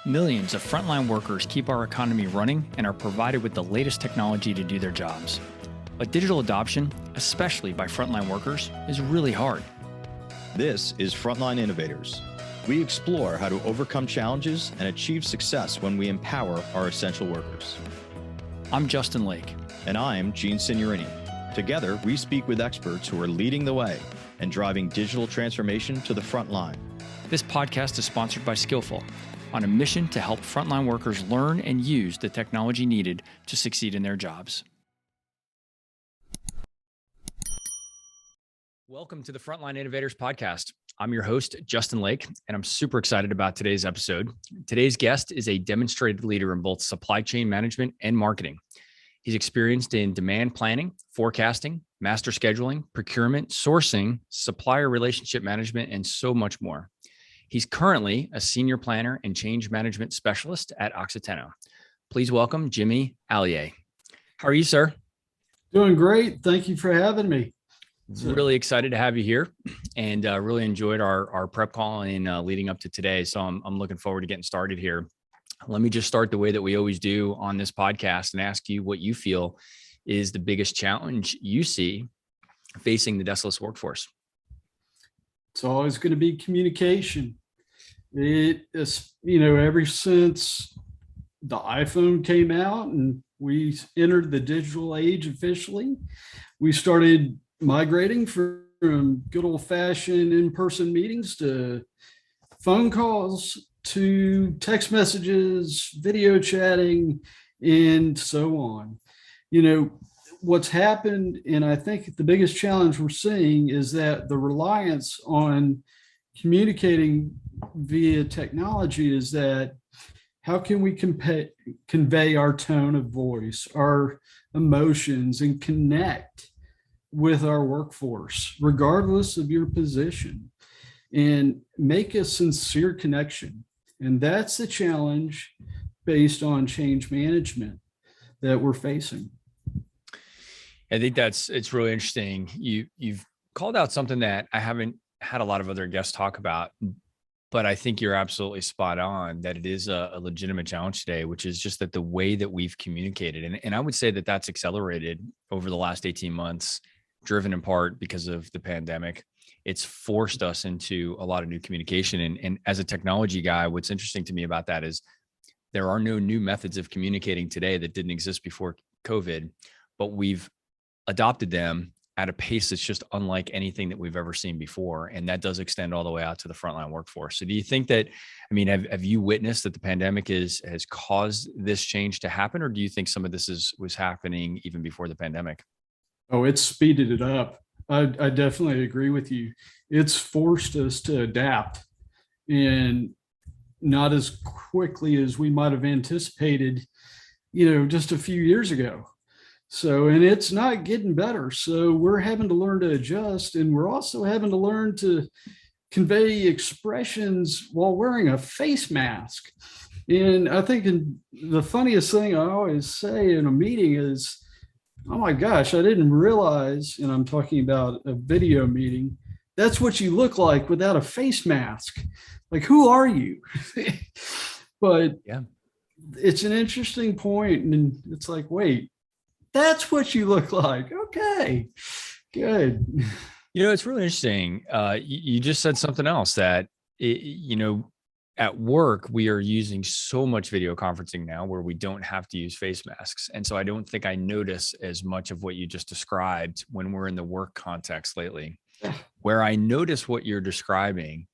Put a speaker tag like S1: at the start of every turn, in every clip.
S1: Millions of frontline workers keep our economy running and are provided with the latest technology to do their jobs. But digital adoption, especially by frontline workers, is really hard.
S2: This is Frontline Innovators. We explore how to overcome challenges and achieve success when we empower our essential workers.
S1: I'm Justin Lake.
S2: And I'm Gene Signorini. Together, we speak with experts who are leading the way and driving digital transformation to the front line.
S1: This podcast is sponsored by Skillful, on a mission to help frontline workers learn and use the technology needed to succeed in their jobs. Welcome to the Frontline Innovators podcast. I'm your host, Justin Lake, and I'm super excited about today's episode. Today's guest is a demonstrated leader in both supply chain management and marketing. He's experienced in demand planning, forecasting, master scheduling, procurement, sourcing, supplier relationship management, and so much more. He's currently a senior planner and change management specialist at Oxiteno. Please welcome Jimmy Alyea. How are you, sir?
S3: Doing great. Thank you for having me.
S1: Really excited to have you here, and really enjoyed our prep call and leading up to today. So I'm looking forward to getting started here. Let me just start the way that we always do on this podcast and ask you what you feel is the biggest challenge you see facing the deskless workforce.
S3: It's always going to be communication. It is, ever since the iPhone came out and we entered the digital age officially, we started migrating from good old-fashioned in-person meetings to phone calls to text messages, video chatting, and so on. What's happened, and I think the biggest challenge we're seeing is that the reliance on communicating via technology is that how can we convey our tone of voice, our emotions, and connect with our workforce, regardless of your position, and make a sincere connection. And that's the challenge based on change management that we're facing.
S1: I think it's really interesting. You've called out something that I haven't had a lot of other guests talk about, but I think you're absolutely spot on that it is a legitimate challenge today, which is just that the way that we've communicated, and I would say that that's accelerated over the last 18 months, driven in part because of the pandemic. It's forced us into a lot of new communication. And as a technology guy, what's interesting to me about that is there are no new methods of communicating today that didn't exist before COVID, but we've adopted them at a pace that's just unlike anything that we've ever seen before. And that does extend all the way out to the frontline workforce. So do you think that, have you witnessed that the pandemic has caused this change to happen? Or do you think some of this was happening even before the pandemic?
S3: Oh, it's speeded it up. I definitely agree with you. It's forced us to adapt, and not as quickly as we might have anticipated, just a few years ago. So, and it's not getting better. So we're having to learn to adjust, and we're also having to learn to convey expressions while wearing a face mask. And I think the funniest thing I always say in a meeting is, oh my gosh, I didn't realize, and I'm talking about a video meeting, that's what you look like without a face mask. Like, who are you? But yeah, it's an interesting point, and it's like, wait, that's what you look like. Okay, good.
S1: It's really interesting. You just said something else that, at work, we are using so much video conferencing now where we don't have to use face masks. And so I don't think I notice as much of what you just described when we're in the work context lately. Where I notice what you're describing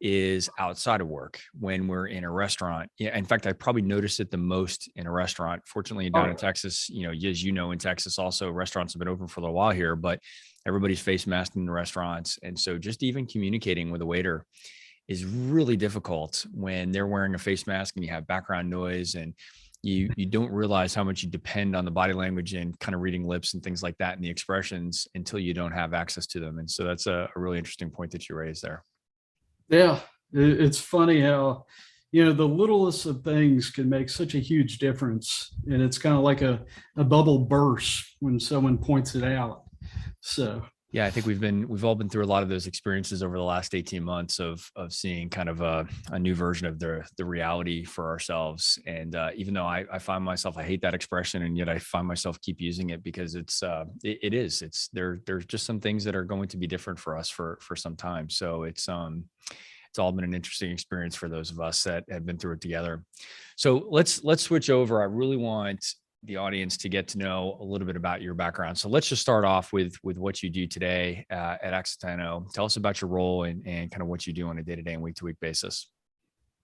S1: is outside of work when we're in a restaurant. Yeah, in fact, I probably noticed it the most in a restaurant. Fortunately, down in Texas, as in Texas, also restaurants have been open for a little while here, but everybody's face masked in the restaurants. And so just even communicating with a waiter is really difficult when they're wearing a face mask and you have background noise, and you don't realize how much you depend on the body language and kind of reading lips and things like that and the expressions until you don't have access to them. And so that's a really interesting point that you raised there.
S3: Yeah, it's funny how, the littlest of things can make such a huge difference. And it's kind of like a bubble burst when someone points it out. So
S1: Yeah, I think we've all been through a lot of those experiences over the last 18 months of seeing kind of a new version of the reality for ourselves. And even though I find myself, I hate that expression, and yet I find myself keep using it because it's there's just some things that are going to be different for us for some time. So it's all been an interesting experience for those of us that have been through it together. So let's switch over. I really want the audience to get to know a little bit about your background. So let's just start off with what you do today at Oxiteno. Tell us about your role and kind of what you do on a day-to-day and week-to-week basis.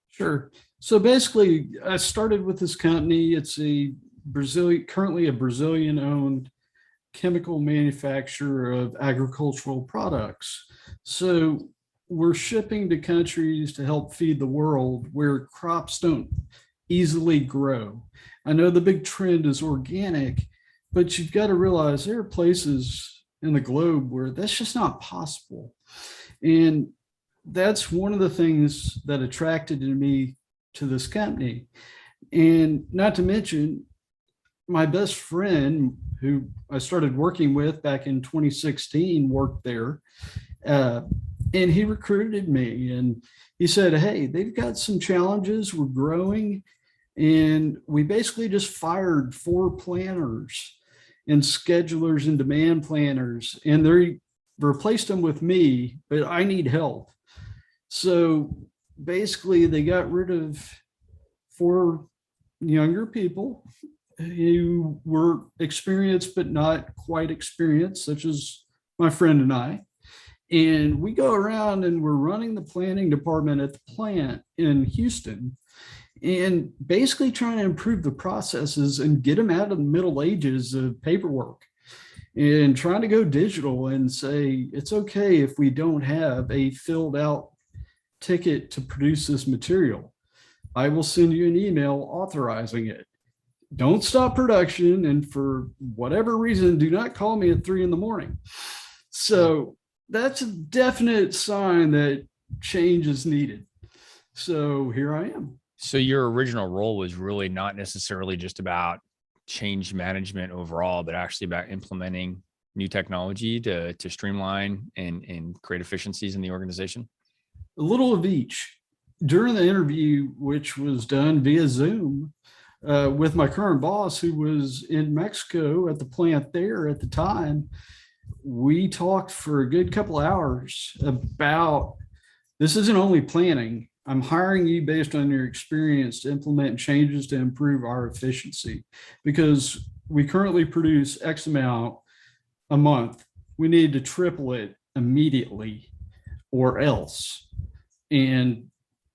S3: Sure. So basically, I started with this company. It's currently a Brazilian-owned chemical manufacturer of agricultural products. So we're shipping to countries to help feed the world where crops don't easily grow. I know the big trend is organic, but you've got to realize there are places in the globe where that's just not possible. And that's one of the things that attracted me to this company. And not to mention, my best friend, who I started working with back in 2016, worked there. And he recruited me, and he said, "Hey, they've got some challenges. We're growing." And we basically just fired 4 planners and schedulers and demand planners, and they replaced them with me, but I need help. So basically, they got rid of 4 younger people who were experienced but not quite experienced, such as my friend and I. And we go around and we're running the planning department at the plant in Houston and basically trying to improve the processes and get them out of the middle ages of paperwork and trying to go digital and say, it's okay if we don't have a filled out ticket to produce this material. I will send you an email authorizing it. Don't stop production. And for whatever reason, do not call me at 3 a.m. So that's a definite sign that change is needed. So here I am.
S1: So your original role was really not necessarily just about change management overall, but actually about implementing new technology to streamline and create efficiencies in the organization?
S3: A little of each. During the interview, which was done via Zoom with my current boss, who was in Mexico at the plant there at the time, we talked for a good couple hours about this isn't only planning. I'm hiring you based on your experience to implement changes to improve our efficiency, because we currently produce X amount a month. We need to triple it immediately or else. And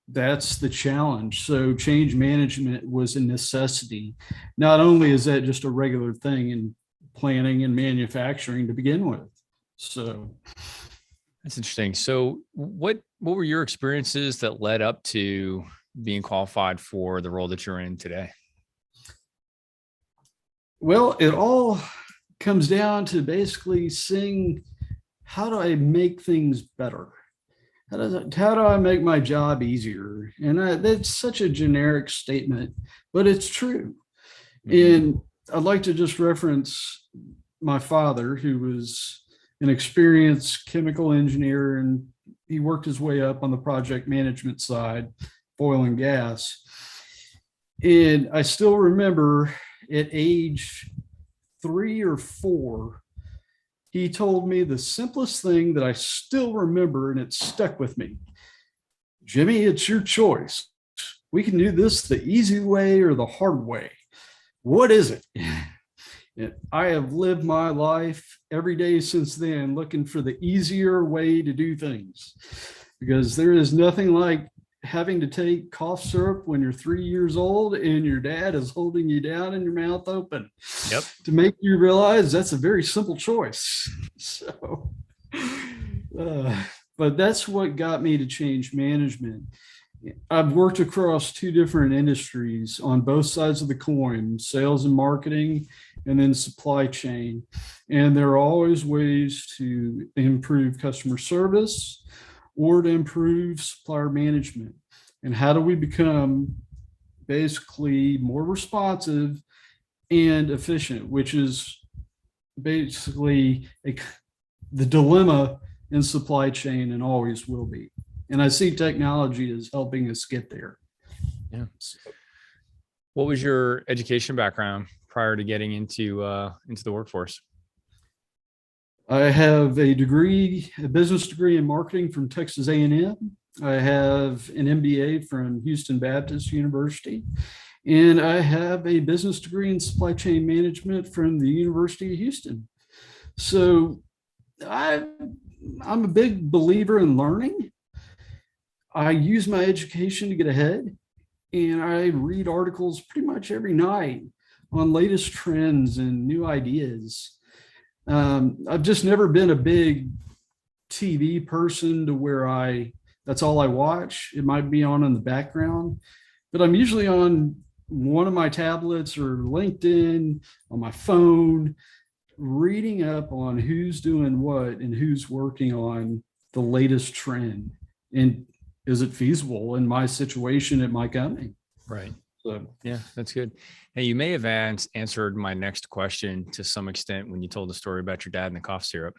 S3: that's the challenge. So change management was a necessity. Not only is that just a regular thing in planning and manufacturing to begin with. So
S1: that's interesting. So what were your experiences that led up to being qualified for the role that you're in today?
S3: Well, it all comes down to basically seeing, how do I make things better? How do I make my job easier? And that's such a generic statement, but it's true. Mm-hmm. And I'd like to just reference my father, who was an experienced chemical engineer, and he worked his way up on the project management side, oil and gas. And I still remember at age 3 or 4, he told me the simplest thing that I still remember, and it stuck with me. Jimmy, it's your choice. We can do this the easy way or the hard way. What is it? And I have lived my life every day since then looking for the easier way to do things, because there is nothing like having to take cough syrup when you're 3 years old and your dad is holding you down and your mouth open.
S1: Yep.
S3: To make you realize that's a very simple choice. So, but that's what got me to change management. I've worked across 2 different industries on both sides of the coin, sales and marketing, and then supply chain. And there are always ways to improve customer service or to improve supplier management. And how do we become basically more responsive and efficient, which is basically the dilemma in supply chain and always will be. And I see technology as helping us get there.
S1: Yeah. What was your education background prior to getting into the workforce?
S3: I have a business degree in marketing from Texas A&M. I have an MBA from Houston Baptist University, and I have a business degree in supply chain management from the University of Houston. So I'm a big believer in learning. I use my education to get ahead, and I read articles pretty much every night on latest trends and new ideas. I've just never been a big TV person to where that's all I watch. It might be on in the background, but I'm usually on one of my tablets or LinkedIn on my phone, reading up on who's doing what and who's working on the latest trend. And is it feasible in my situation at my company?
S1: Right.
S3: So,
S1: yeah, that's good. Now, you may have answered my next question to some extent when you told the story about your dad and the cough syrup.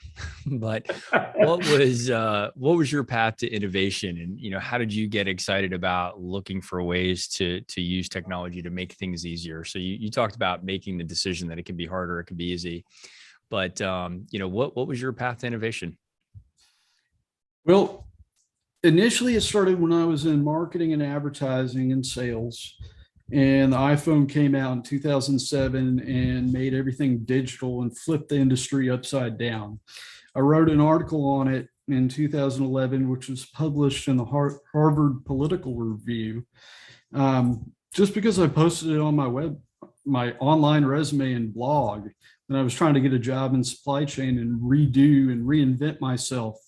S1: But what was your path to innovation, and how did you get excited about looking for ways to use technology to make things easier? So you talked about making the decision that it can be harder, it can be easy, but what was your path to innovation?
S3: well, initially it started when I was in marketing and advertising and sales. And the iPhone came out in 2007 and made everything digital and flipped the industry upside down. I wrote an article on it in 2011, which was published in the Harvard Political Review. Just because I posted it on my online resume and blog, and I was trying to get a job in supply chain and redo and reinvent myself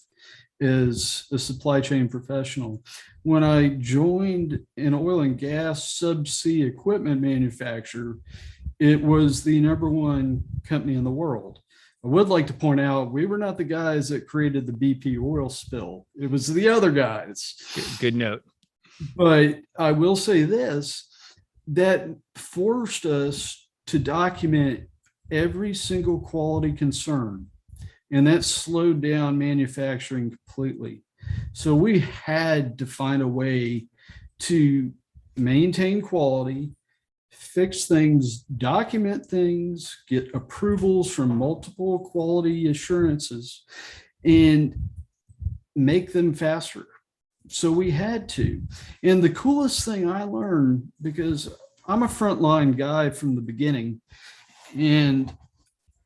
S3: as a supply chain professional. When I joined an oil and gas subsea equipment manufacturer, it was the number one company in the world. I would like to point out we were not the guys that created the BP oil spill. It was the other guys.
S1: Good note.
S3: But I will say this, that forced us to document every single quality concern. And that slowed down manufacturing completely. So we had to find a way to maintain quality, fix things, document things, get approvals from multiple quality assurances, and make them faster. So we had to. And the coolest thing I learned, because I'm a frontline guy from the beginning, and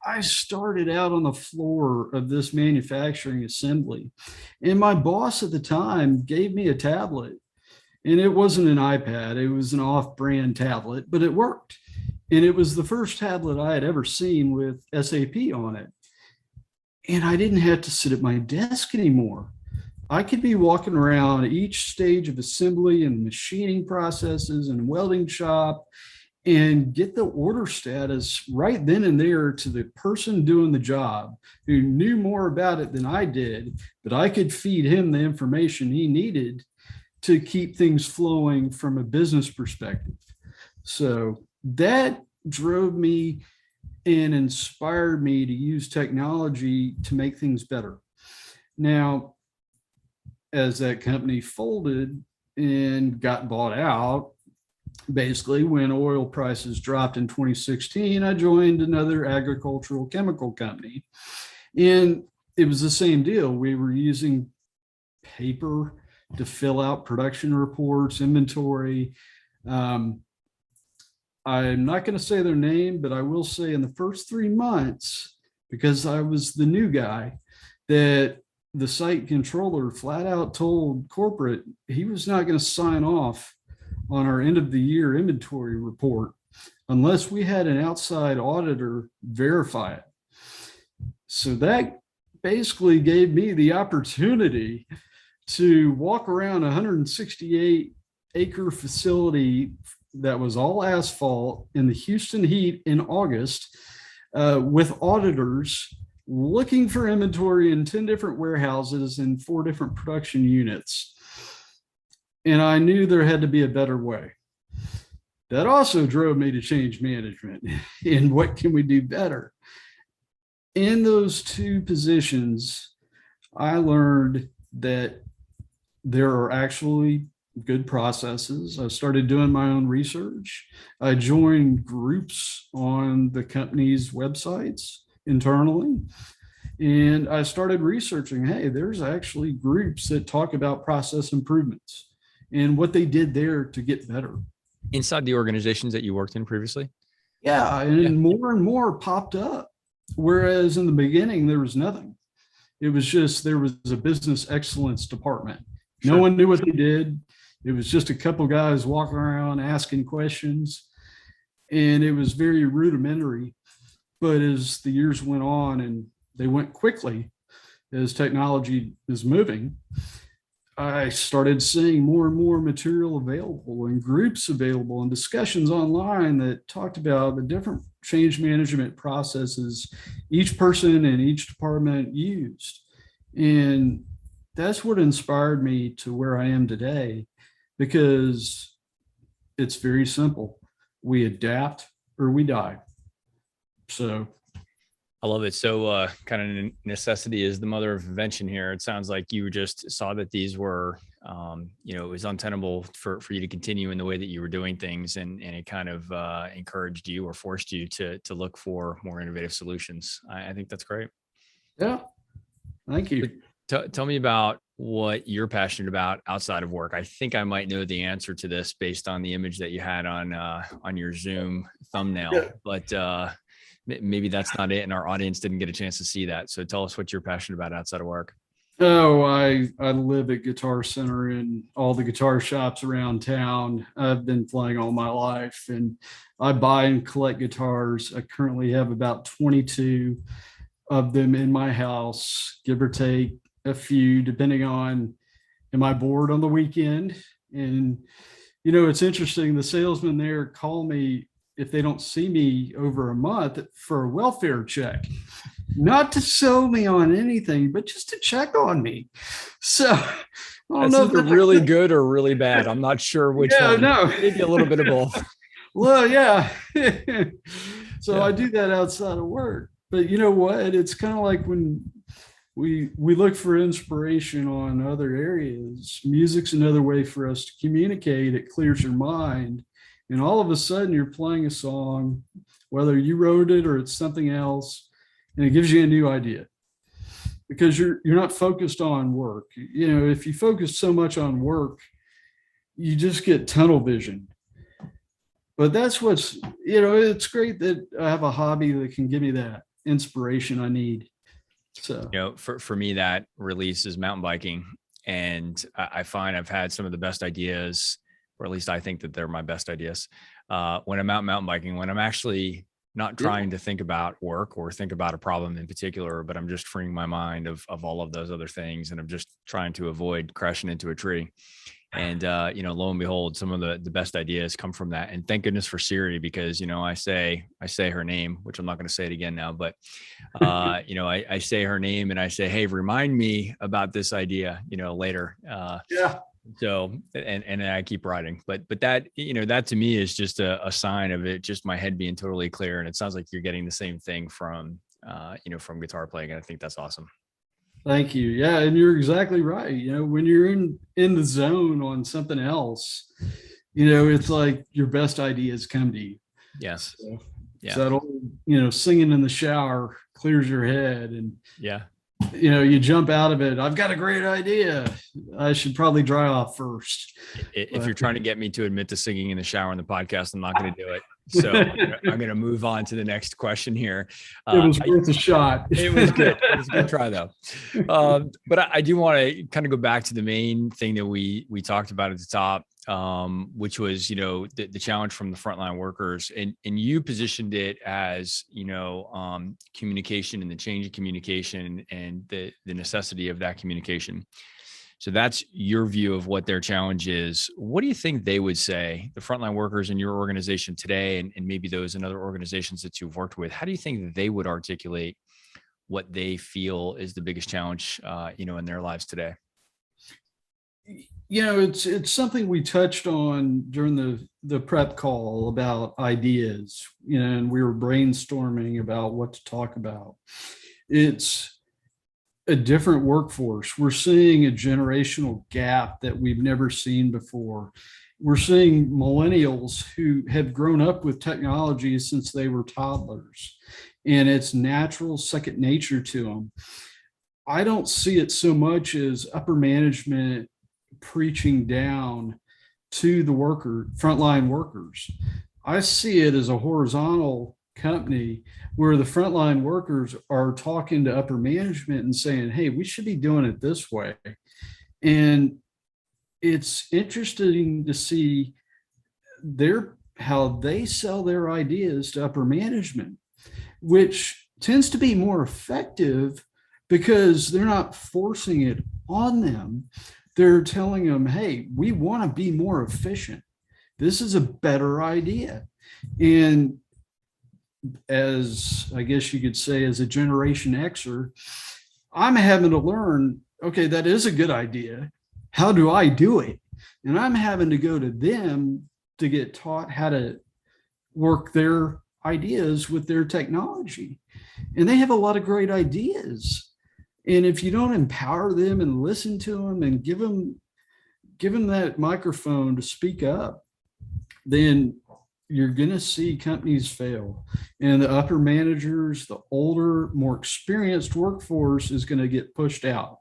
S3: I started out on the floor of this manufacturing assembly, and my boss at the time gave me a tablet, and it wasn't an iPad. It was an off-brand tablet, but it worked. And it was the first tablet I had ever seen with SAP on it. And I didn't have to sit at my desk anymore. I could be walking around each stage of assembly and machining processes and welding shop and get the order status right then and there to the person doing the job who knew more about it than I did, but I could feed him the information he needed to keep things flowing from a business perspective. So that drove me and inspired me to use technology to make things better. Now, as that company folded and got bought out, basically when oil prices dropped in 2016, I joined another agricultural chemical company, and it was the same deal. We were using paper to fill out production reports, inventory. I'm not going to say their name, but I will say in the first 3 months, because I was the new guy, that the site controller flat out told corporate he was not going to sign off on our end of the year inventory report unless we had an outside auditor verify it. So that basically gave me the opportunity to walk around a 168-acre facility that was all asphalt in the Houston heat in August with auditors looking for inventory in 10 different warehouses and 4 different production units. And I knew there had to be a better way. That also drove me to change management and what can we do better? in those two positions, I learned that there are actually good processes. I started doing my own research. I joined groups on the company's websites internally. And I started researching, hey, there's actually groups that talk about process improvements and what they did there to get better.
S1: Inside the organizations that you worked in previously?
S3: Yeah, and more popped up. Whereas in the beginning, there was nothing. It was just there was a business excellence department. No one knew what they did. It was just a couple guys walking around asking questions, and it was very rudimentary. But as the years went on, and they went quickly as technology is moving, I started seeing more and more material available and groups available and discussions online that talked about the different change management processes each person and each department used. And that's what inspired me to where I am today, because it's very simple. We adapt or we die. So
S1: I love it. So kind of necessity is the mother of invention here. It sounds like you just saw that these were, it was untenable for you to continue in the way that you were doing things. And it kind of encouraged you or forced you to look for more innovative solutions. I think that's great.
S3: Yeah. Thank you.
S1: Tell me about what you're passionate about outside of work. I think I might know the answer to this based on the image that you had on your Zoom thumbnail, but maybe that's not it, and our audience didn't get a chance to see that. So tell us what you're passionate about outside of work.
S3: Oh, I live at Guitar Center and all the guitar shops around town. I've been playing all my life, and I buy and collect guitars. I currently have about 22 of them in my house, give or take a few, depending on, am I bored on the weekend? And, it's interesting. The salesmen there call me if they don't see me over a month for a welfare check, not to sell me on anything, but just to check on me. So I
S1: don't know if they're really good or really bad. I'm not sure which one.
S3: No.
S1: Maybe a little bit of both.
S3: Well, yeah. So I do that outside of work. But you know what? It's kind of like when we look for inspiration on other areas. Music's another way for us to communicate. It clears your mind. And all of a sudden you're playing a song, whether you wrote it or it's something else, and it gives you a new idea because you're not focused on work. If you focus so much on work, you just get tunnel vision. But that's what's, it's great that I have a hobby that can give me that inspiration I need. So,
S1: for me, that release is mountain biking. And I find I've had some of the best ideas, or at least I think that they're my best ideas, when I'm out mountain biking, when I'm actually not trying to think about work or think about a problem in particular, but I'm just freeing my mind of all of those other things. And I'm just trying to avoid crashing into a tree. And, lo and behold, some of the best ideas come from that. And thank goodness for Siri, because, I say her name, which I'm not going to say it again now, but, I say her name and I say, hey, remind me about this idea, later. So, and I keep writing, but that, that to me is just a sign of it, just my head being totally clear. And it sounds like you're getting the same thing from, from guitar playing. And I think that's awesome.
S3: Thank you. Yeah. And you're exactly right. When you're in the zone on something else, it's like your best ideas come to you.
S1: Yes.
S3: So, that old, singing in the shower clears your head, and you jump out of it. I've got a great idea. I should probably dry off first.
S1: If you're trying to get me to admit to singing in the shower on the podcast, I'm not going to do it. So I'm going to move on to the next question here.
S3: It was worth a shot.
S1: It was good. It was a good try though. But I do want to kind of go back to the main thing that we talked about at the top, which was, the challenge from the frontline workers, and you positioned it as, communication and the change of communication and the necessity of that communication. So that's your view of what their challenge is. What do you think they would say, the frontline workers in your organization today, and maybe those in other organizations that you've worked with? How do you think that they would articulate what they feel is the biggest challenge, in their lives today?
S3: it's something we touched on during the prep call about ideas, and we were brainstorming about what to talk about. It's a different workforce. We're seeing a generational gap that we've never seen before. We're seeing millennials who have grown up with technology since they were toddlers, and it's natural second nature to them. I don't see it so much as upper management preaching down to the frontline workers. I see it as a horizontal company where the frontline workers are talking to upper management and saying, hey, we should be doing it this way. And it's interesting to see how they sell their ideas to upper management, which tends to be more effective because they're not forcing it on them. They're telling them, hey, we want to be more efficient. This is a better idea. And as I guess you could say, as a Generation Xer, I'm having to learn, okay, that is a good idea. How do I do it? And I'm having to go to them to get taught how to work their ideas with their technology. And they have a lot of great ideas. And if you don't empower them and listen to them and give them that microphone to speak up, then you're going to see companies fail. And the upper managers, the older, more experienced workforce is going to get pushed out.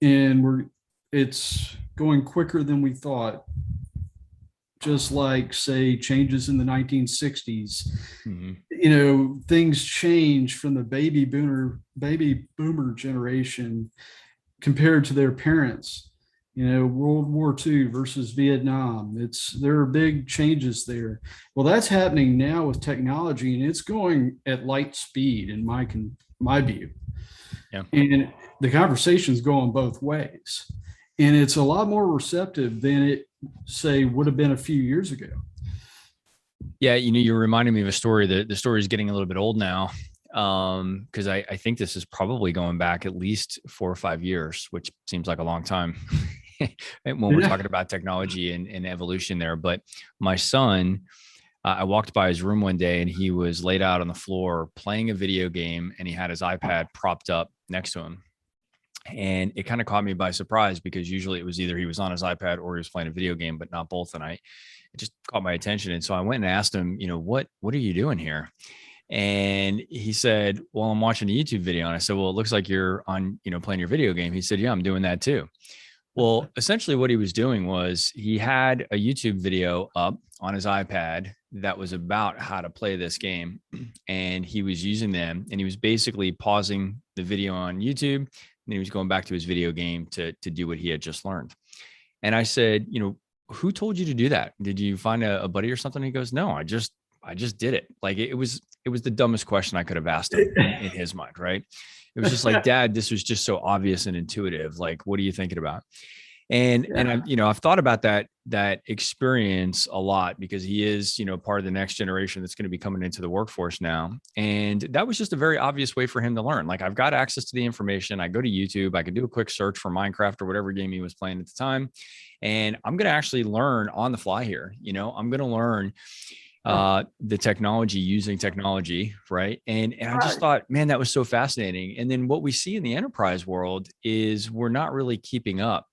S3: And it's going quicker than we thought. Just like, say, changes in the 1960s. Mm-hmm. Things change from the baby boomer generation compared to their parents. World War II versus Vietnam. There are big changes there. Well, that's happening now with technology, and it's going at light speed in my view. Yeah. And the conversation's going both ways. And it's a lot more receptive than it, say, would have been a few years ago.
S1: Yeah, you're reminding me of a story. The story is getting a little bit old now, because I think this is probably going back at least 4 or 5 years, which seems like a long time when we're talking about technology and evolution there. But my son, I walked by his room one day and he was laid out on the floor playing a video game, and he had his iPad propped up next to him. And it kind of caught me by surprise, because usually it was either he was on his iPad or he was playing a video game, but not both. And it just caught my attention. And so I went and asked him, what are you doing here? And he said, well, I'm watching a YouTube video. And I said, well, it looks like you're on, playing your video game. He said, yeah, I'm doing that too. Well, essentially what he was doing was he had a YouTube video up on his iPad that was about how to play this game. And he was using them, and he was basically pausing the video on YouTube, and he was going back to his video game to do what he had just learned. And I said, who told you to do that? Did you find a buddy or something? He goes, no, I just did it. Like it was the dumbest question I could have asked him in his mind, right? It was just like, Dad, this was just so obvious and intuitive. Like, what are you thinking about? And I've thought about that experience a lot, because he is, part of the next generation that's going to be coming into the workforce now. And that was just a very obvious way for him to learn. Like, I've got access to the information. I go to YouTube, I can do a quick search for Minecraft or whatever game he was playing at the time. And I'm going to actually learn on the fly here. I'm going to learn the technology using technology. Right. And I just thought, man, that was so fascinating. And then what we see in the enterprise world is we're not really keeping up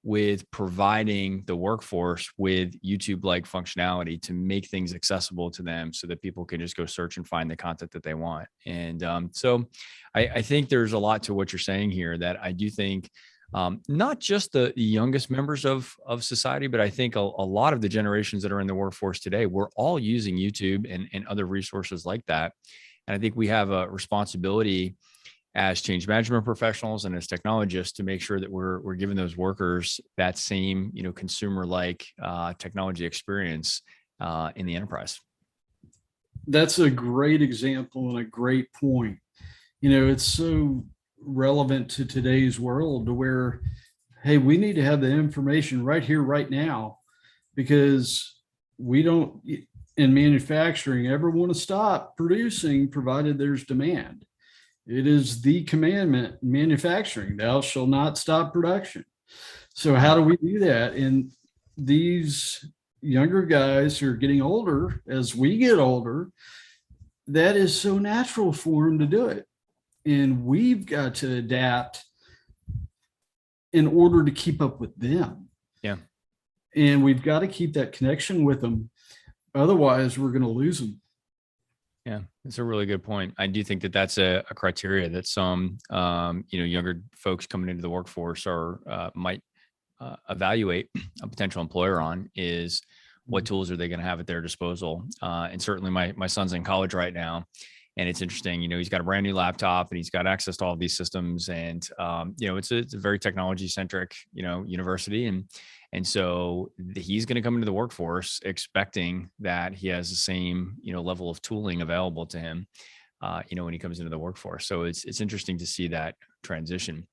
S1: with providing the workforce with YouTube-like functionality to make things accessible to them, so that people can just go search and find the content that they want. And so I think there's a lot to what you're saying here, that I do think not just the youngest members of society, but I think a lot of the generations that are in the workforce today, we're all using YouTube and other resources like that. And I think we have a responsibility as change management professionals and as technologists to make sure that we're giving those workers that same, consumer-like technology experience in the enterprise.
S3: That's a great example and a great point. It's so relevant to today's world, to where, hey, we need to have the information right here, right now, because we don't, in manufacturing, ever want to stop producing provided there's demand. It is the commandment in manufacturing, thou shalt not stop production. So how do we do that? And these younger guys who are getting older, as we get older, that is so natural for them to do it. And we've got to adapt in order to keep up with them.
S1: Yeah.
S3: And we've got to keep that connection with them. Otherwise, we're going to lose them.
S1: Yeah, that's a really good point. I do think that that's a criteria that some, younger folks coming into the workforce might evaluate a potential employer on is what tools are they going to have at their disposal? And certainly my son's in college right now. And it's interesting, he's got a brand new laptop and he's got access to all of these systems. And, it's a very technology centric, university. And so he's going to come into the workforce expecting that he has the same, level of tooling available to him, when he comes into the workforce. So it's interesting to see that transition.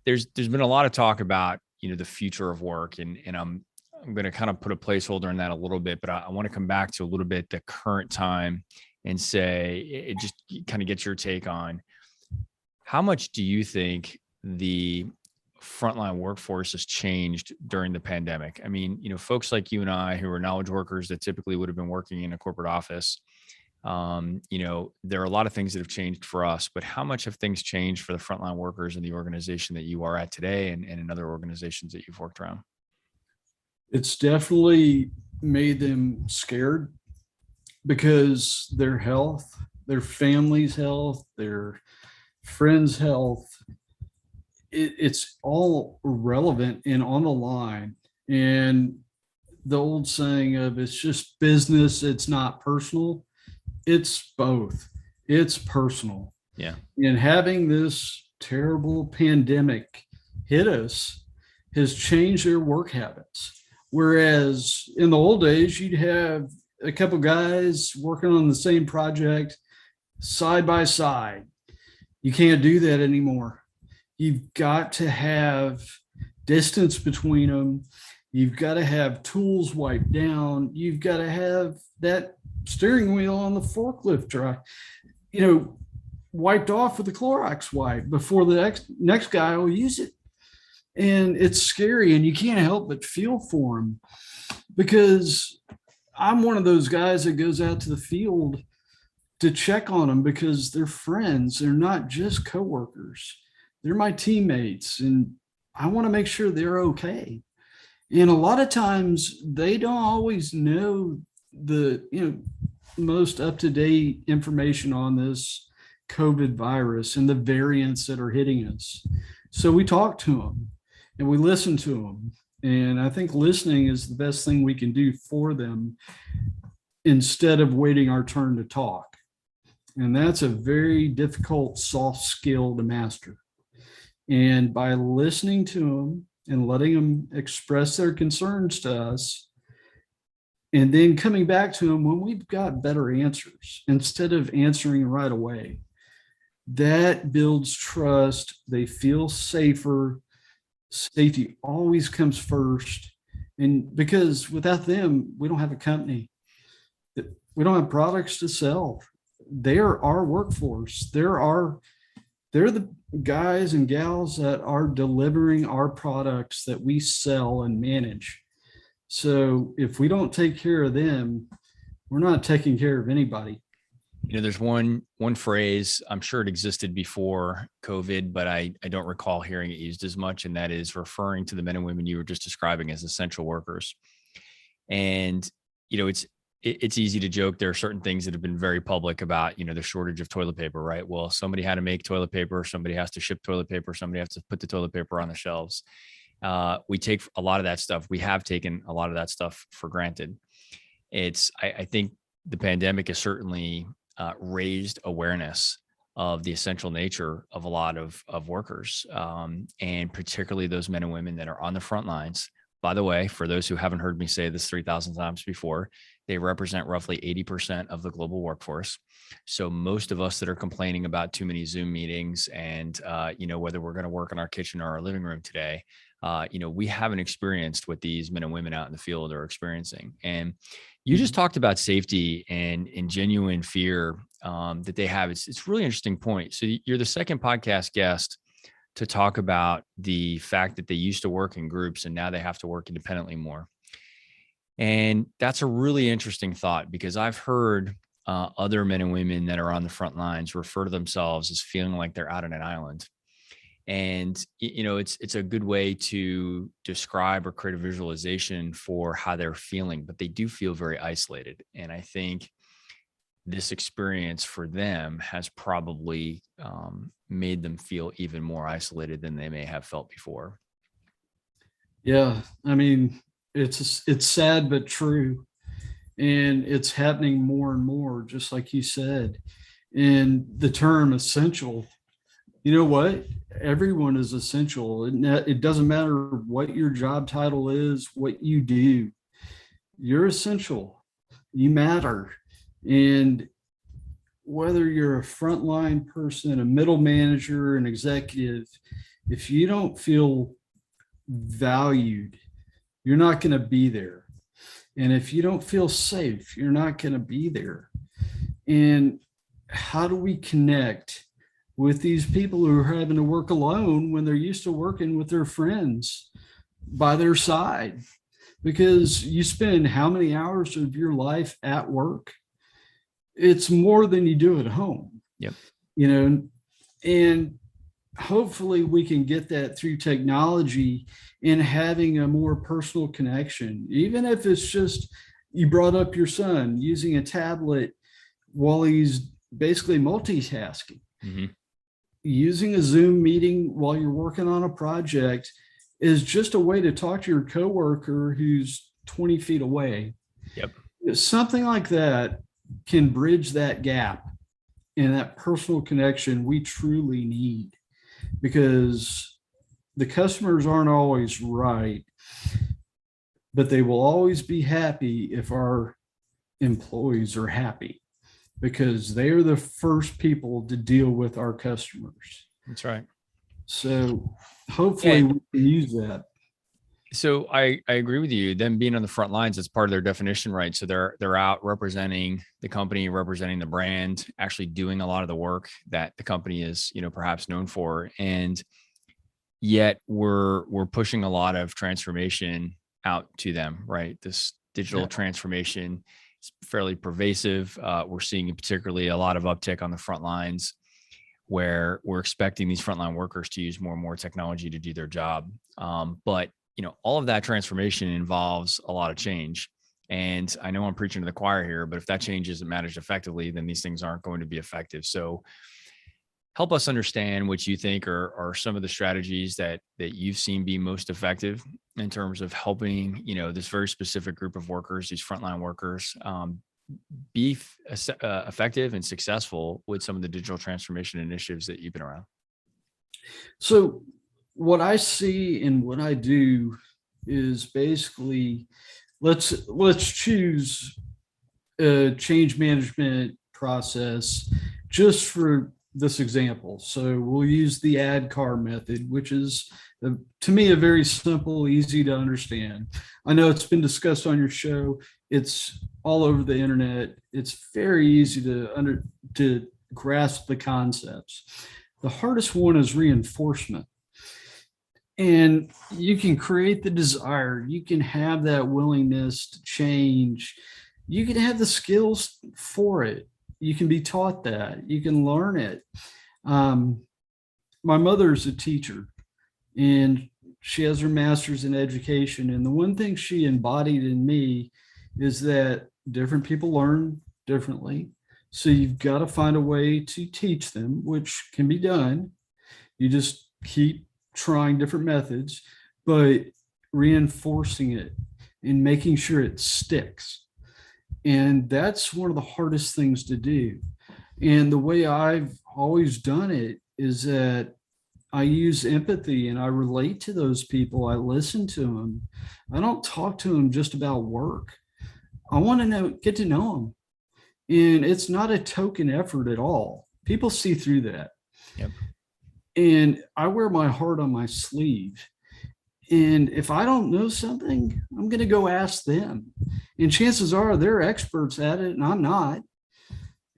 S1: There's been a lot of talk about, the future of work, and I'm going to kind of put a placeholder in that a little bit, but I want to come back to a little bit the current time and say, it just kind of get your take on how much do you think the frontline workforce has changed during the pandemic? I mean, folks like you and I who are knowledge workers that typically would have been working in a corporate office, there are a lot of things that have changed for us, but how much have things changed for the frontline workers in the organization that you are at today and in other organizations that you've worked around?
S3: It's definitely made them scared because their health, their family's health, their friends' health, it's all relevant and on the line. And the old saying of it's just business, it's not personal. It's both. It's personal.
S1: Yeah.
S3: And having this terrible pandemic hit us has changed their work habits. Whereas in the old days, you'd have a couple guys working on the same project side by side. You can't do that anymore. You've got to have distance between them. You've got to have tools wiped down. You've got to have that steering wheel on the forklift wiped off with a Clorox wipe before the next guy will use it. And it's scary, and you can't help but feel for them, because I'm one of those guys that goes out to the field to check on them because they're friends. They're not just coworkers. They're my teammates, and I want to make sure they're okay. And a lot of times they don't always know the most up-to-date information on this COVID virus and the variants that are hitting us. So we talk to them and we listen to them. And I think listening is the best thing we can do for them instead of waiting our turn to talk. And that's a very difficult soft skill to master. And by listening to them and letting them express their concerns to us, and then coming back to them when we've got better answers instead of answering right away, that builds trust. They feel safer. Safety always comes first. And because without them, we don't have a company. We don't have products to sell. They're our workforce. They're the guys and gals that are delivering our products that we sell and manage. So if we don't take care of them, we're not taking care of anybody.
S1: There's one phrase, I'm sure it existed before COVID, but I don't recall hearing it used as much. And that is referring to the men and women you were just describing as essential workers. And, it's easy to joke. There are certain things that have been very public about, the shortage of toilet paper, right? Well, somebody had to make toilet paper. Somebody has to ship toilet paper. Somebody has to put the toilet paper on the shelves. We take a lot of that stuff. We have taken a lot of that stuff for granted. I think the pandemic has certainly raised awareness of the essential nature of a lot of workers, and particularly those men and women that are on the front lines. By the way, for those who haven't heard me say this 3,000 times before, they represent roughly 80% of the global workforce. So most of us that are complaining about too many Zoom meetings and, whether we're going to work in our kitchen or our living room today, we haven't experienced what these men and women out in the field are experiencing. And you just talked about safety and genuine fear that they have. It's a really interesting point. So you're the second podcast guest to talk about the fact that they used to work in groups and now they have to work independently more. And that's a really interesting thought, because I've heard other men and women that are on the front lines refer to themselves as feeling like they're out on an island. And it's a good way to describe or create a visualization for how they're feeling, but they do feel very isolated. And I think this experience for them has probably made them feel even more isolated than they may have felt before.
S3: Yeah, I mean, it's sad but true, and it's happening more and more, just like you said. And the term essential, you know what? Everyone is essential. It doesn't matter what your job title is, what you do. You're essential. You matter. And whether you're a frontline person, a middle manager, an executive, if you don't feel valued, you're not going to be there. And if you don't feel safe, you're not going to be there. And how do we connect with these people who are having to work alone when they're used to working with their friends by their side? Because you spend how many hours of your life at work? It's more than you do at home.
S1: Yep.
S3: And hopefully we can get that through technology and having a more personal connection, even if it's just, you brought up your son using a tablet while he's basically multitasking. Mm-hmm. Using a Zoom meeting while you're working on a project is just a way to talk to your coworker who's 20 feet away.
S1: Yep.
S3: Something like that can bridge that gap and that personal connection we truly need, because the customers aren't always right, but they will always be happy if our employees are happy, because they are the first people to deal with our customers.
S1: That's right.
S3: So hopefully we can use that.
S1: So I agree with you. Them being on the front lines, it's part of their definition, right? So they're out representing the company, representing the brand, actually doing a lot of the work that the company is, perhaps known for. And yet we're pushing a lot of transformation out to them, right? This digital transformation is fairly pervasive. We're seeing particularly a lot of uptick on the front lines, where we're expecting these frontline workers to use more and more technology to do their job. But all of that transformation involves a lot of change. And I know I'm preaching to the choir here, but if that change isn't managed effectively, then these things aren't going to be effective. So help us understand what you think are some of the strategies that you've seen be most effective in terms of helping, this very specific group of workers, these frontline workers, be effective and successful with some of the digital transformation initiatives that you've been around.
S3: So what I see and what I do is basically, let's choose a change management process just for this example. So we'll use the ADKAR method, which is to me a very simple, easy to understand. I know it's been discussed on your show. It's all over the internet. It's very easy to grasp the concepts. The hardest one is reinforcement. And you can create the desire. You can have that willingness to change. You can have the skills for it. You can be taught that. You can learn it. My mother's a teacher, and she has her master's in education. And the one thing she embodied in me is that different people learn differently. So you've got to find a way to teach them, which can be done. You just keep trying different methods, but reinforcing it and making sure it sticks. And that's one of the hardest things to do. And the way I've always done it is that I use empathy and I relate to those people. I listen to them. I don't talk to them just about work. I want to get to know them. And it's not a token effort at all. People see through that.
S1: Yep.
S3: And I wear my heart on my sleeve. And if I don't know something, I'm going to go ask them. And chances are they're experts at it and I'm not.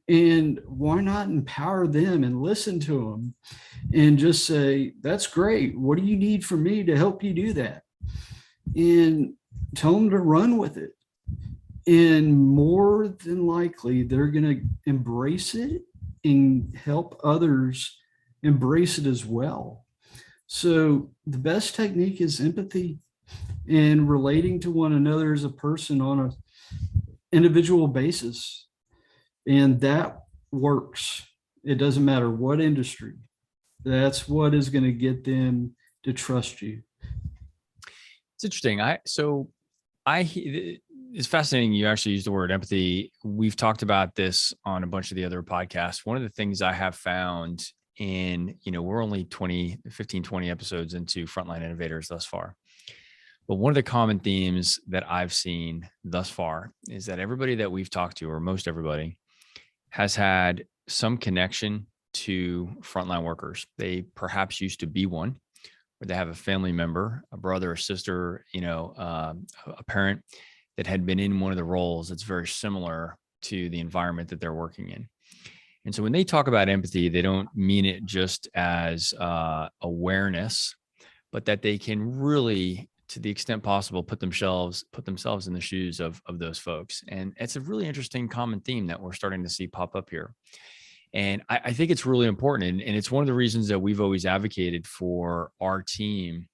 S3: And why not empower them and listen to them and just say, that's great. What do you need from me to help you do that? And tell them to run with it. And more than likely, they're going to embrace it and help others embrace it as well. So the best technique is empathy and relating to one another as a person on an individual basis. And that works. It doesn't matter what industry. That's what is going to get them to trust you.
S1: It's interesting. It's fascinating. You actually used the word empathy. We've talked about this on a bunch of the other podcasts. One of the things I have found we're only 20 episodes into Frontline Innovators thus far. But one of the common themes that I've seen thus far is that everybody that we've talked to, or most everybody, has had some connection to frontline workers. They perhaps used to be one, or they have a family member, a brother, a sister, a parent that had been in one of the roles that's very similar to the environment that they're working in. And so when they talk about empathy, they don't mean it just as awareness, but that they can really, to the extent possible, put themselves in the shoes of those folks. And it's a really interesting common theme that we're starting to see pop up here. And I think it's really important. And it's one of the reasons that we've always advocated for our team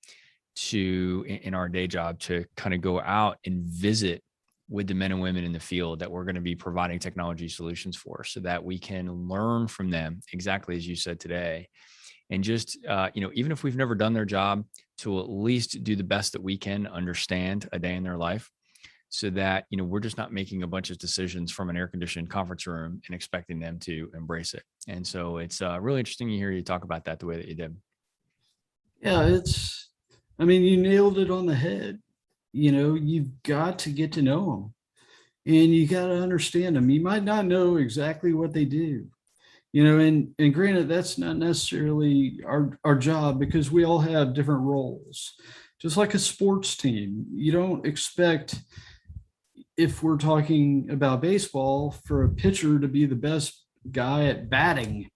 S1: to, in our day job, to kind of go out and visit with the men and women in the field that we're going to be providing technology solutions for, so that we can learn from them, exactly as you said today. And just, even if we've never done their job, to at least do the best that we can, understand a day in their life, so that, we're just not making a bunch of decisions from an air-conditioned conference room and expecting them to embrace it. And so it's really interesting to hear you talk about that the way that you did.
S3: Yeah, you nailed it on the head. You've got to get to know them and you got to understand them. You might not know exactly what they do, and granted, that's not necessarily our job, because we all have different roles. Just like a sports team, you don't expect, if we're talking about baseball, for a pitcher to be the best guy at batting.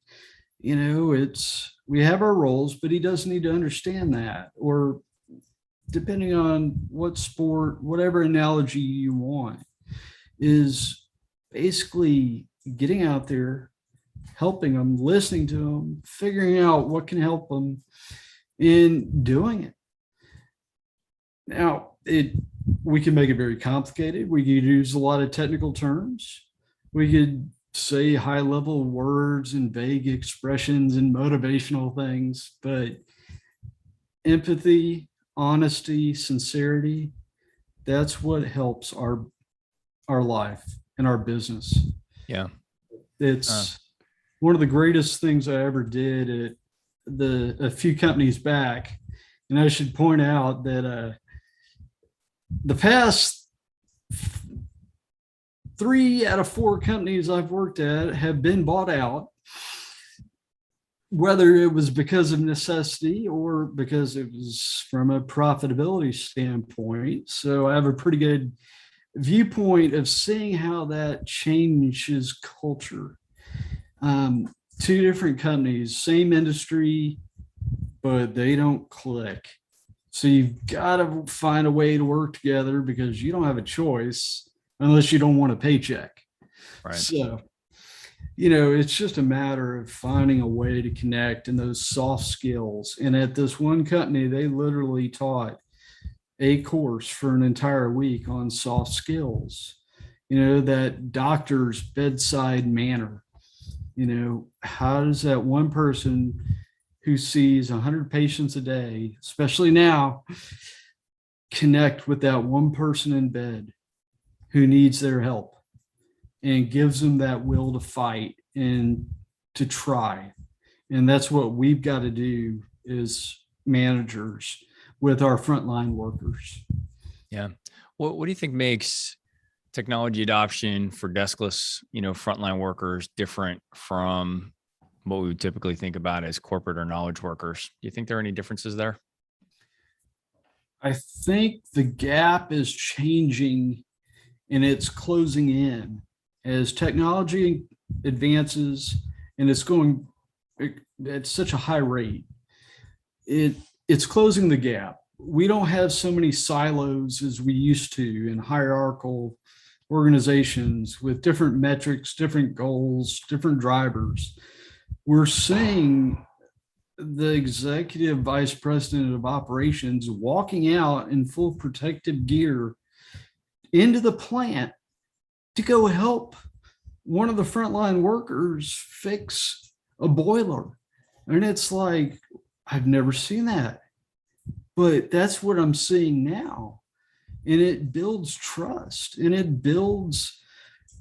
S3: We have our roles, but he does need to understand that. Or depending on what sport, whatever analogy you want, is basically getting out there, helping them, listening to them, figuring out what can help them, and doing it. Now, we can make it very complicated. We could use a lot of technical terms. We could say high-level words and vague expressions and motivational things, but empathy, honesty, sincerity, that's what helps our life and our business.
S1: Yeah.
S3: It's one of the greatest things I ever did at a few companies back. And I should point out that the past 3 out of 4 companies I've worked at have been bought out, whether it was because of necessity or because it was from a profitability standpoint. So I have a pretty good viewpoint of seeing how that changes culture. 2 different companies, same industry, but they don't click. So you've got to find a way to work together, because you don't have a choice unless you don't want a paycheck.
S1: Right.
S3: So, it's just a matter of finding a way to connect and those soft skills. And at this one company, they literally taught a course for an entire week on soft skills, that doctor's bedside manner. How does that one person who sees 100 patients a day, especially now, connect with that one person in bed who needs their help, and gives them that will to fight and to try? And that's what we've got to do as managers with our frontline workers.
S1: Yeah. What do you think makes technology adoption for deskless, frontline workers different from what we would typically think about as corporate or knowledge workers? Do you think there are any differences there?
S3: I think the gap is changing and it's closing in as technology advances, and it's going at such a high rate. It's closing the gap. We don't have so many silos as we used to in hierarchical organizations with different metrics, different goals, different drivers. We're seeing the executive vice president of operations walking out in full protective gear into the plant to go help one of the frontline workers fix a boiler. And it's like, I've never seen that, but that's what I'm seeing now. And it builds trust, and it builds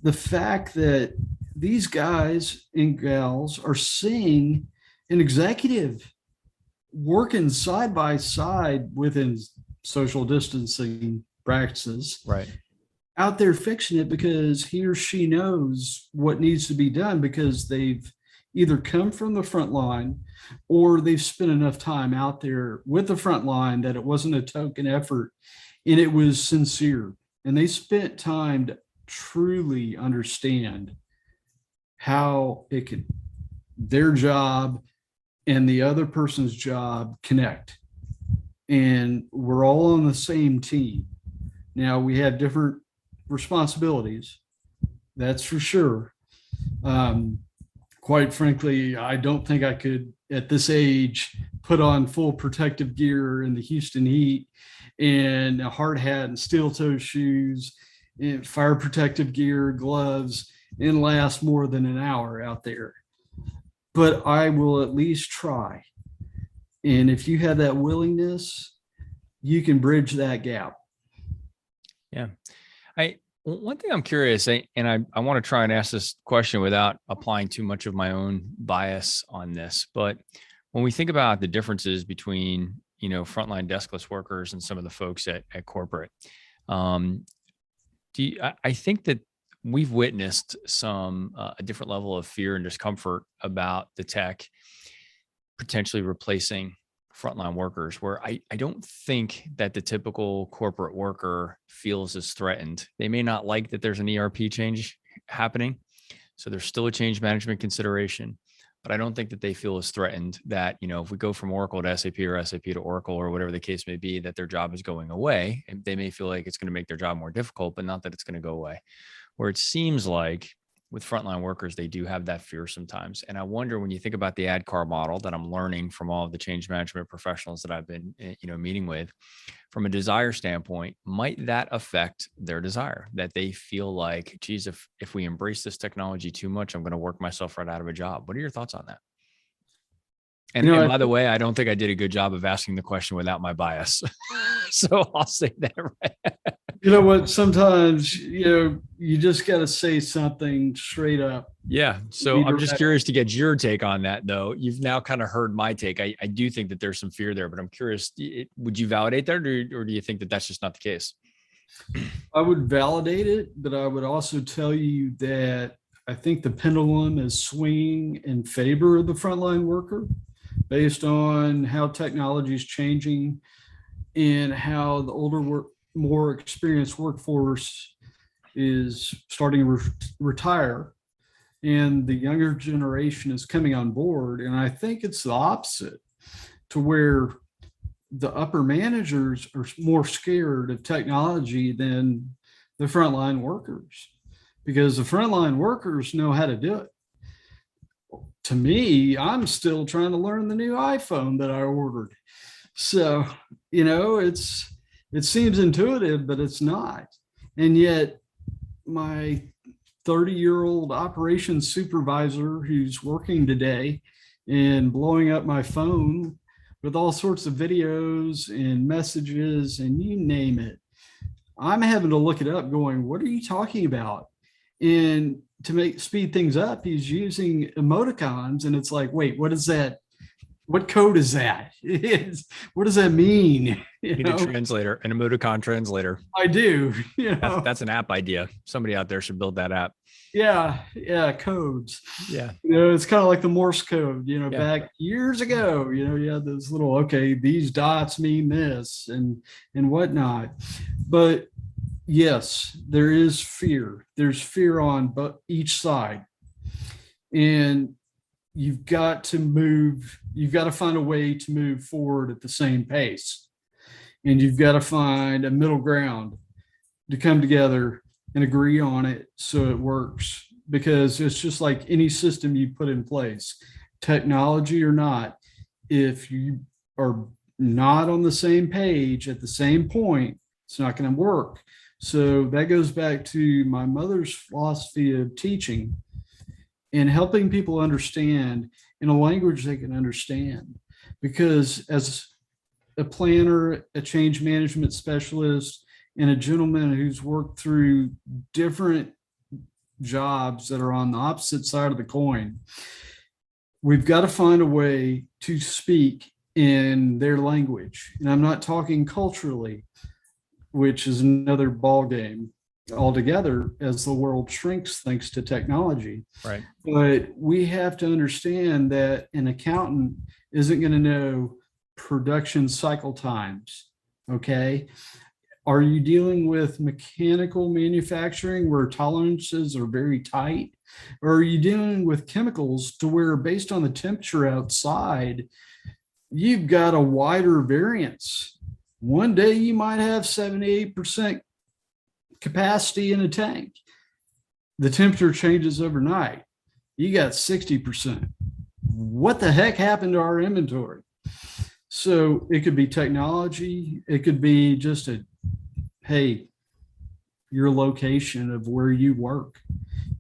S3: the fact that these guys and gals are seeing an executive working side by side within social distancing practices,
S1: Right,
S3: out there fixing it because he or she knows what needs to be done, because they've either come from the front line or they've spent enough time out there with the front line that it wasn't a token effort and it was sincere. And they spent time to truly understand how it could, their job and the other person's job connect. And we're all on the same team. Now we have different responsibilities, that's for sure. Quite frankly, I don't think I could at this age put on full protective gear in the Houston heat and a hard hat and steel toe shoes and fire protective gear, gloves, and last more than an hour out there. But I will at least try. And if you have that willingness, you can bridge that gap.
S1: yeah. One thing I'm curious, and I want to try and ask this question without applying too much of my own bias on this, but when we think about the differences between, frontline deskless workers and some of the folks at corporate, I think that we've witnessed a different level of fear and discomfort about the tech potentially replacing frontline workers, where I don't think that the typical corporate worker feels as threatened. They may not like that there's an ERP change happening, so there's still a change management consideration, but I don't think that they feel as threatened that, if we go from Oracle to SAP or SAP to Oracle or whatever the case may be, that their job is going away. And they may feel like it's going to make their job more difficult, but not that it's going to go away. Where it seems like with frontline workers, they do have that fear sometimes. And I wonder, when you think about the ADKAR model that I'm learning from all of the change management professionals that I've been, meeting with, from a desire standpoint, might that affect their desire, that they feel like, geez, if we embrace this technology too much, I'm going to work myself right out of a job. What are your thoughts on that? And by the way, I don't think I did a good job of asking the question without my bias. So I'll say that right.
S3: You know what? Sometimes, you just got to say something straight up.
S1: Yeah. So I'm just curious to get your take on that, though. You've now kind of heard my take. I do think that there's some fear there, but I'm curious, would you validate that, or do you think that that's just not the case?
S3: I would validate it, but I would also tell you that I think the pendulum is swinging in favor of the frontline worker based on how technology is changing and how the older more experienced workforce is starting to retire and the younger generation is coming on board. And I think it's the opposite, to where the upper managers are more scared of technology than the frontline workers, because the frontline workers know how to do it. To me, I'm still trying to learn the new iPhone that I ordered. So, it seems intuitive, but it's not. And yet my 30-year-old operations supervisor who's working today and blowing up my phone with all sorts of videos and messages and you name it, I'm having to look it up going, what are you talking about? And to speed things up, he's using emoticons, and it's like, wait, what is that? What code is that? What does that mean?
S1: You need a translator, an emoticon translator.
S3: I do.
S1: That's an app idea. Somebody out there should build that app.
S3: Yeah, codes.
S1: Yeah.
S3: It's kind of like the Morse code, back years ago, you had those little, okay, these dots mean this and whatnot. But yes, there is fear. There's fear on each side. And you've got to find a way to move forward at the same pace. And you've got to find a middle ground to come together and agree on it so it works. Because it's just like any system you put in place, technology or not, if you are not on the same page at the same point, it's not going to work. So that goes back to my mother's philosophy of teaching and helping people understand in a language they can understand. Because as a planner, a change management specialist, and a gentleman who's worked through different jobs that are on the opposite side of the coin, we've got to find a way to speak in their language. And I'm not talking culturally, which is another ball game altogether as the world shrinks thanks to technology.
S1: Right.
S3: But we have to understand that an accountant isn't going to know production cycle times. Okay. Are you dealing with mechanical manufacturing where tolerances are very tight? Or are you dealing with chemicals to where, based on the temperature outside, you've got a wider variance? One day you might have 78% capacity in a tank. The temperature changes overnight. You got 60%. What the heck happened to our inventory? So it could be technology. It could be just hey, your location of where you work.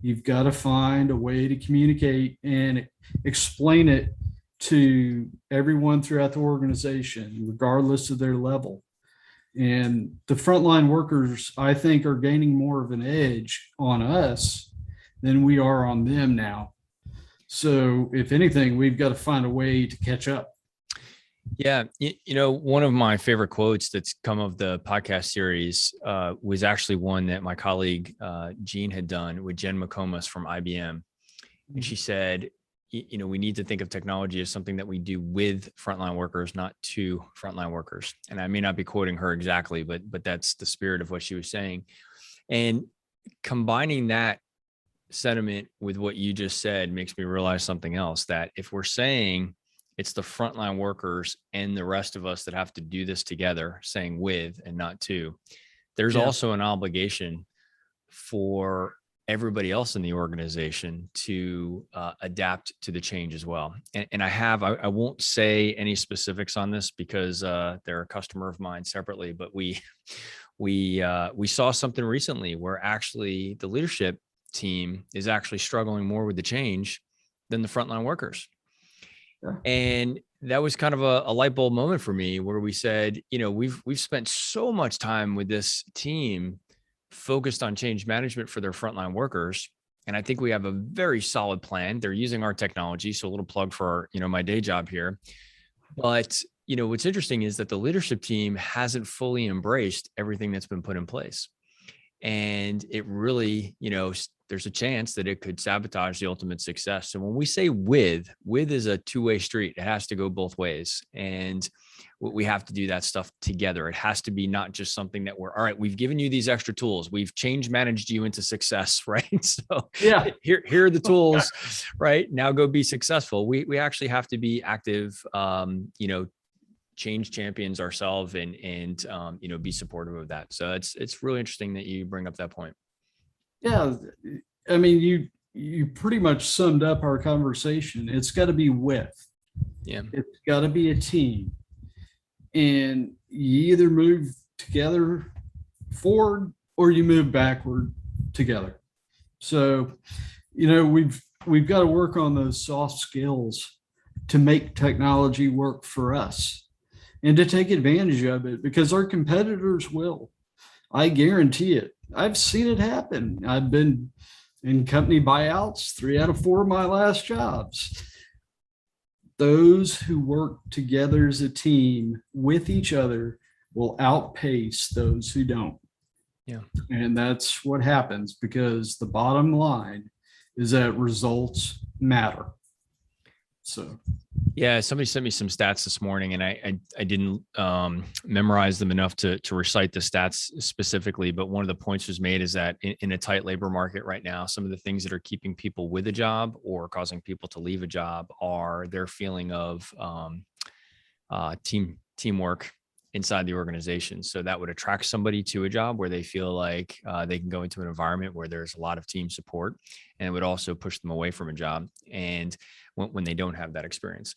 S3: You've got to find a way to communicate and explain it to everyone throughout the organization, regardless of their level. And the frontline workers, I think, are gaining more of an edge on us than we are on them now. So if anything, we've got to find a way to catch up.
S1: Yeah. One of my favorite quotes that's come of the podcast series was actually one that my colleague, Jean, had done with Jen McComas from IBM. And she said, we need to think of technology as something that we do with frontline workers, not to frontline workers. And I may not be quoting her exactly, but that's the spirit of what she was saying. And combining that sentiment with what you just said makes me realize something else, that if we're saying it's the frontline workers and the rest of us that have to do this together, saying with and not to, there's also an obligation for everybody else in the organization to adapt to the change as well. And I won't say any specifics on this because they're a customer of mine separately, but we saw something recently where actually the leadership team is actually struggling more with the change than the frontline workers. Yeah. And that was kind of a light bulb moment for me, where we said, we've spent so much time with this team focused on change management for their frontline workers. And I think we have a very solid plan. They're using our technology. So a little plug for, my day job here. But, what's interesting is that the leadership team hasn't fully embraced everything that's been put in place. And it really, there's a chance that it could sabotage the ultimate success. So when we say with is a two-way street. It has to go both ways. And we have to do that stuff together. It has to be not just something that all right, we've given you these extra tools. We've change managed you into success, right? So here are the tools, right? Now go be successful. We actually have to be active, change champions ourselves and be supportive of that. So it's really interesting that you bring up that point.
S3: Yeah. I mean, you pretty much summed up our conversation. It's got to be with. Yeah. It's got to be a team. And you either move together forward or you move backward together. So, we've got to work on those soft skills to make technology work for us and to take advantage of it, because our competitors will. I guarantee it. I've seen it happen. I've been in company buyouts 3 out of 4 of my last jobs. Those who work together as a team with each other will outpace those who don't. Yeah. And that's what happens, because the bottom line is that results matter. So
S1: Yeah, somebody sent me some stats this morning, and I didn't memorize them enough to recite the stats specifically. But one of the points was made is that in a tight labor market right now, some of the things that are keeping people with a job or causing people to leave a job are their feeling of teamwork inside the organization. So that would attract somebody to a job where they feel like they can go into an environment where there's a lot of team support, and it would also push them away from a job and when they don't have that experience.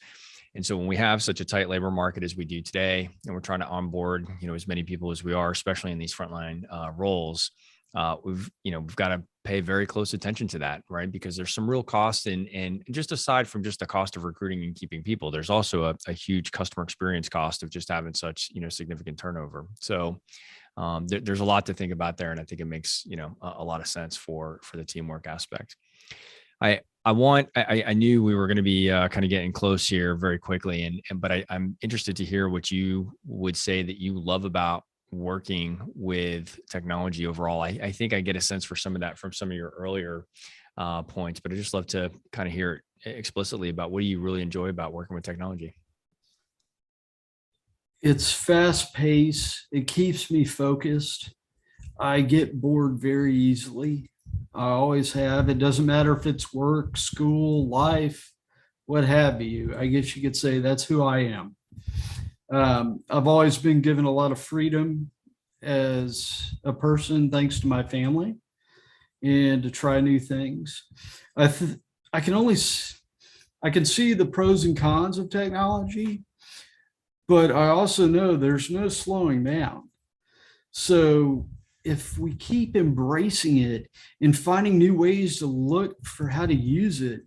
S1: And so when we have such a tight labor market as we do today, and we're trying to onboard, as many people as we are, especially in these frontline roles, we've got to pay very close attention to that, right? Because there's some real cost, and just aside from just the cost of recruiting and keeping people, there's also a huge customer experience cost of just having such, significant turnover. So there's a lot to think about there, and I think it makes, a lot of sense for the teamwork aspect. I knew we were going to be kind of getting close here very quickly, but I'm interested to hear what you would say that you love about working with technology overall. I think I get a sense for some of that from some of your earlier points, but I just love to kind of hear it explicitly about what do you really enjoy about working with technology?
S3: it's fast paced. It keeps me focused. I get bored very easily. I always have. It doesn't matter if it's work, school, life, what have you. I guess you could say that's who I am. I've always been given a lot of freedom as a person, thanks to my family, and to try new things. I th- I can only I can see the pros and cons of technology, but I also know there's no slowing down. So if we keep embracing it and finding new ways to look for how to use it,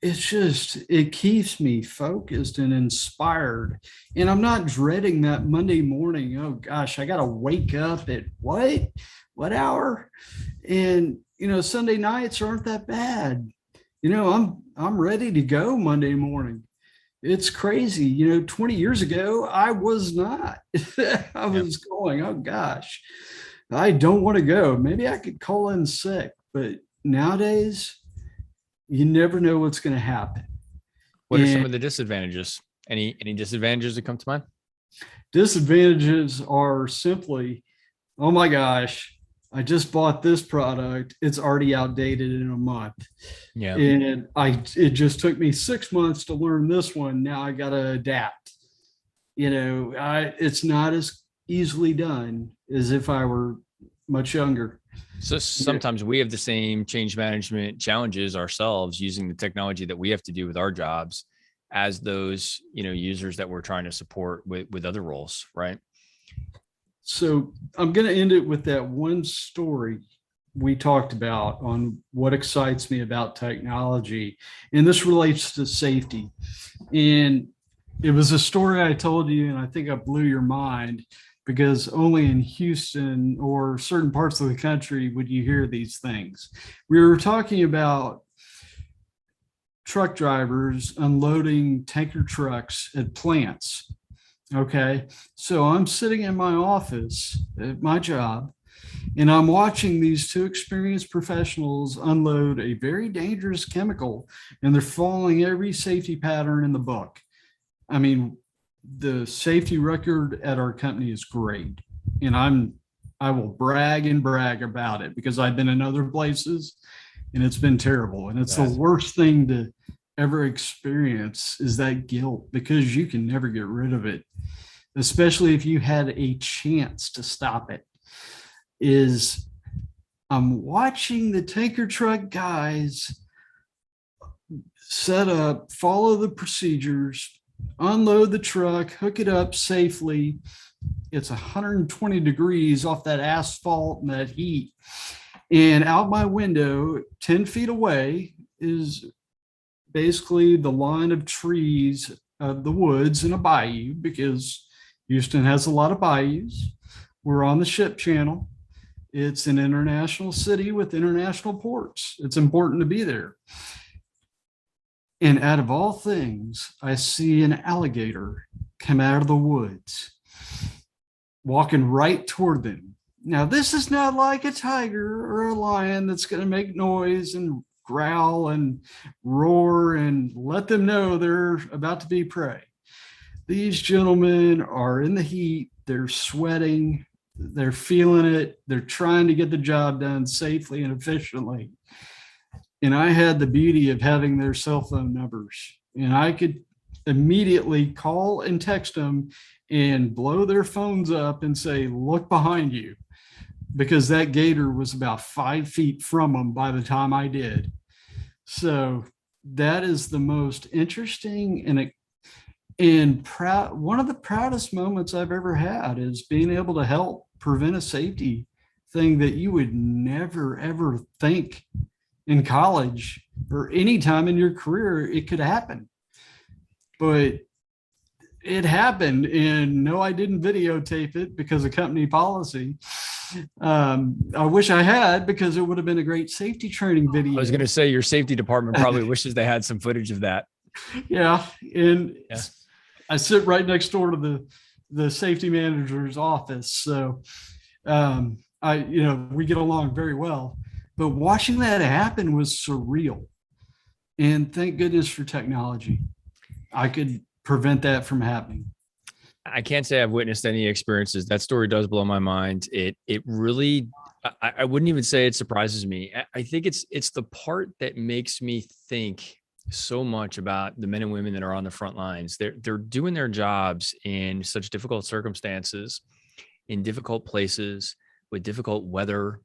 S3: it keeps me focused and inspired. And I'm not dreading that Monday morning. Oh gosh, I got to wake up at what hour? And Sunday nights aren't that bad. I'm ready to go Monday morning. It's crazy. 20 years ago, I was not. I was going, oh gosh, I don't want to go. Maybe I could call in sick. But nowadays, you never know what's going to happen.
S1: What are some of the disadvantages? Any disadvantages that come to mind?
S3: Disadvantages are simply, oh my gosh, I just bought this product. It's already outdated in a month.
S1: Yeah.
S3: And it just took me 6 months to learn this one. Now I got to adapt. It's not as easily done as if I were much younger.
S1: So sometimes we have the same change management challenges ourselves using the technology that we have to do with our jobs as those, users that we're trying to support with other roles, right?
S3: So I'm going to end it with that one story we talked about on what excites me about technology. And this relates to safety. And it was a story I told you, and I think I blew your mind, because only in Houston or certain parts of the country would you hear these things. We were talking about truck drivers unloading tanker trucks at plants. Okay, so I'm sitting in my office at my job, and I'm watching these two experienced professionals unload a very dangerous chemical, and they're following every safety pattern in the book. I mean, the safety record at our company is great, and I will brag about it, because I've been in other places and it's been terrible. And it's the worst thing to ever experience, is that guilt, because you can never get rid of it, especially if you had a chance to stop it. I'm watching the tanker truck guys set up, follow the procedures, unload the truck, hook it up safely. It's 120 degrees off that asphalt and that heat. And out my window, 10 feet away, is basically the line of trees of the woods in a bayou, because Houston has a lot of bayous. We're on the ship channel. It's an international city with international ports. It's important to be there. And out of all things, I see an alligator come out of the woods, walking right toward them. Now, this is not like a tiger or a lion that's going to make noise and growl and roar and let them know they're about to be prey. These gentlemen are in the heat, they're sweating, they're feeling it, they're trying to get the job done safely and efficiently. And I had the beauty of having their cell phone numbers, and I could immediately call and text them and blow their phones up and say, look behind you, because that gator was about 5 feet from them by the time I did. So that is the most interesting and proud, one of the proudest moments I've ever had is being able to help prevent a safety thing that you would never, ever think in college or any time in your career it could happen. But it happened, and no, I didn't videotape it because of company policy. I wish I had, because it would have been a great safety training video.
S1: I was going to say your safety department probably wishes they had some footage of that.
S3: Yeah. And I sit right next door to the safety manager's office. So we get along very well, but watching that happen was surreal. And thank goodness for technology. I could prevent that from happening.
S1: I can't say I've witnessed any experiences. That story does blow my mind. It really, I wouldn't even say it surprises me. I think it's the part that makes me think so much about the men and women that are on the front lines. They're doing their jobs in such difficult circumstances, in difficult places, with difficult weather,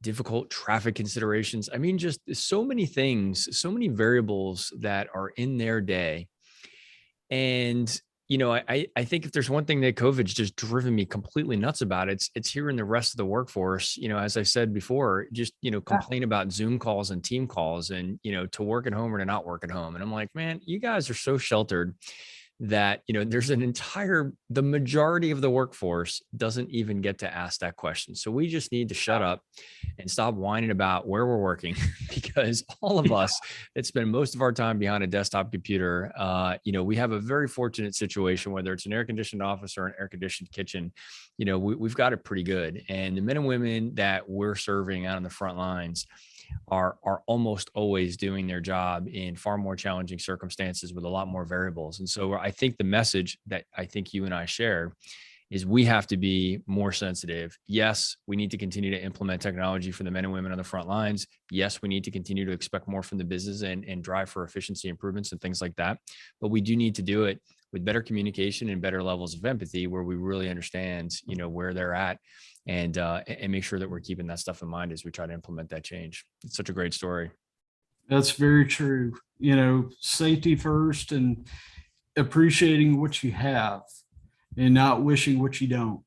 S1: difficult traffic considerations. I mean, just so many things, so many variables that are in their day. And I think if there's one thing that COVID's just driven me completely nuts about, it's hearing the rest of the workforce, as I said before, just, complain about Zoom calls and team calls and, to work at home or to not work at home. And I'm like, man, you guys are so sheltered that, there's the majority of the workforce doesn't even get to ask that question. So we just need to shut up and stop whining about where we're working, because all of us that spend most of our time behind a desktop computer, we have a very fortunate situation, whether it's an air conditioned office or an air conditioned kitchen, we've got it pretty good. And the men and women that we're serving out on the front lines are almost always doing their job in far more challenging circumstances with a lot more variables. And so I think the message that I think you and I share is we have to be more sensitive. Yes, we need to continue to implement technology for the men and women on the front lines. Yes, we need to continue to expect more from the business and drive for efficiency improvements and things like that. But we do need to do it with better communication and better levels of empathy, where we really understand, where they're at, and make sure that we're keeping that stuff in mind as we try to implement that change. It's such a great story.
S3: That's very true. Safety first, and appreciating what you have and not wishing what you don't,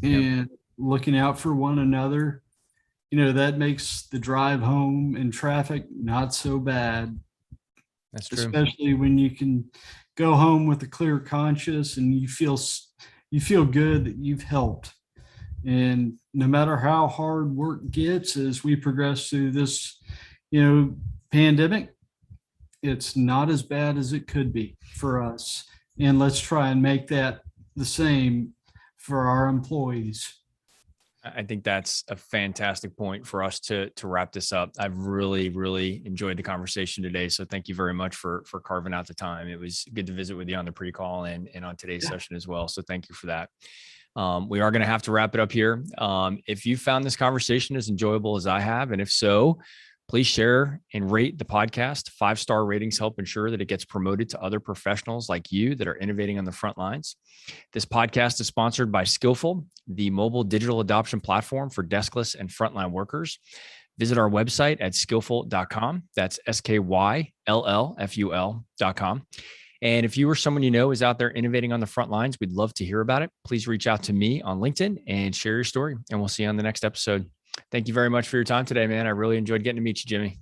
S3: and looking out for one another. That makes the drive home in traffic not so bad.
S1: That's true.
S3: Especially when you can go home with a clear conscience and you feel good that you've helped. And no matter how hard work gets as we progress through this, pandemic, it's not as bad as it could be for us. And let's try and make that the same for our employees.
S1: I think that's a fantastic point for us to wrap this up. I've really, really enjoyed the conversation today. So thank you very much for carving out the time. It was good to visit with you on the pre-call and on today's session as well. So thank you for that. We are going to have to wrap it up here. If you found this conversation as enjoyable as I have, and if so, please share and rate the podcast. 5-star ratings help ensure that it gets promoted to other professionals like you that are innovating on the front lines. This podcast is sponsored by Skillful, the mobile digital adoption platform for deskless and frontline workers. Visit our website at skillful.com. That's SKYLLFUL.com. And if you or someone is out there innovating on the front lines, we'd love to hear about it. Please reach out to me on LinkedIn and share your story, and we'll see you on the next episode. Thank you very much for your time today, man. I really enjoyed getting to meet you, Jimmy.